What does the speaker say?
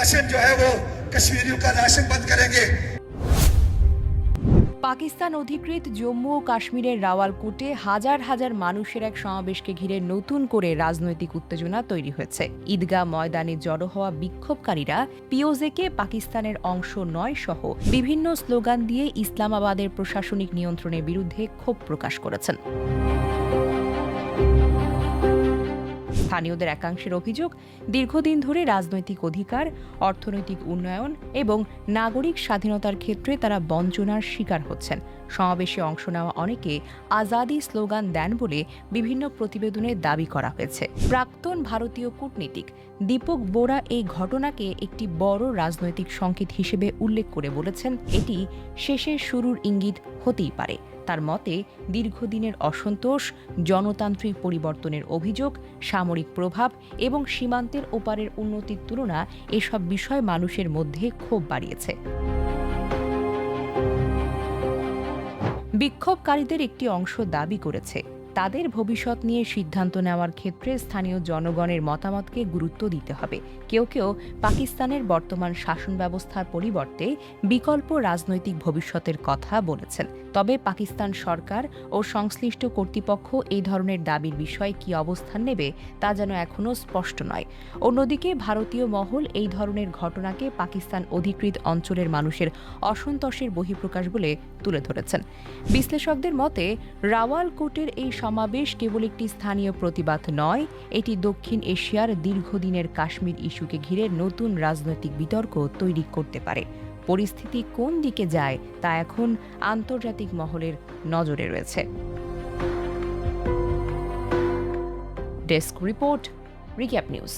Ration जो है वो कश्मीरियों का राशन बंद करेंगे। পাকিস্তান অধিকৃত জম্মু ও কাশ্মীরের রাওয়ালকোটে হাজার হাজার মানুষের এক সমাবেশকে ঘিরে নতুন করে রাজনৈতিক উত্তেজনা তৈরি হয়েছে। ঈদগাহ ময়দানে জড়ো হওয়া বিক্ষোভকারীরা পিওজেকে পাকিস্তানের অংশ নয় সহ বিভিন্ন স্লোগান দিয়ে ইসলামাবাদের প্রশাসনিক নিয়ন্ত্রণের বিরুদ্ধে ক্ষোভ প্রকাশ করেছেন। স্থানীয়দের একাংশের অভিযোগ, দীর্ঘদিন ধরে রাজনৈতিক অধিকার, অর্থনৈতিক উন্নয়ন এবং নাগরিক স্বাধীনতার ক্ষেত্রে তারা বঞ্চনার শিকার হচ্ছেন। সমাবেশে অংশ নেওয়া অনেকে আজাদি স্লোগান দেন বলে বিভিন্ন প্রতিবেদনে দাবি করা হয়েছে। প্রাক্তন ভারতীয় কূটনীতিক দীপক বোরা এই ঘটনাকে একটি বড় রাজনৈতিক সংকেত হিসেবে উল্লেখ করে বলেছেন, এটি শেষের শুরুর ইঙ্গিত হতেই পারে। তার মতে, দীর্ঘদিনের অসন্তোষ, জনতান্ত্রিক পরিবর্তনের অভিযোগ, সামরিক প্রভাব এবং সীমান্তের ওপারের উন্নতির তুলনা এসব বিষয় মানুষের মধ্যে ক্ষোভ বাড়িয়েছে। বিক্ষোভকারীদের একটি অংশ দাবি করেছে, তাদের ভবিষ্যৎ নিয়ে সিদ্ধান্ত নেওয়ার ক্ষেত্রে স্থানীয় জনগণের মতামতকে গুরুত্ব দিতে হবে। কেউ কেউ পাকিস্তানের বর্তমান শাসন ব্যবস্থার পরিবর্তে বিকল্প রাজনৈতিক ভবিষ্যতের কথা বলেছেন। তবে পাকিস্তান সরকার ও সংশ্লিষ্ট কর্তৃপক্ষ এই ধরনের দাবির বিষয়ে কী অবস্থান নেবে তা যেন এখনও স্পষ্ট নয়। অন্যদিকে ভারতীয় মহল এই ধরনের ঘটনাকে পাকিস্তান অধিকৃত অঞ্চলের মানুষের অসন্তোষের বহিঃপ্রকাশ বলে তুলে ধরেছেন। বিশ্লেষকদের মতে, রাওয়ালকোটের এই সমাবেশ কেবল একটি স্থানীয় প্রতিবাদ নয়, এটি দক্ষিণ এশিয়ার দীর্ঘদিনের কাশ্মীর ইস্যুকে ঘিরে নতুন রাজনৈতিক বিতর্ক তৈরি করতে পারে। পরিস্থিতি কোন দিকে যায় তা এখন আন্তর্জাতিক মহলের নজরে রয়েছে। Desk report, recap news.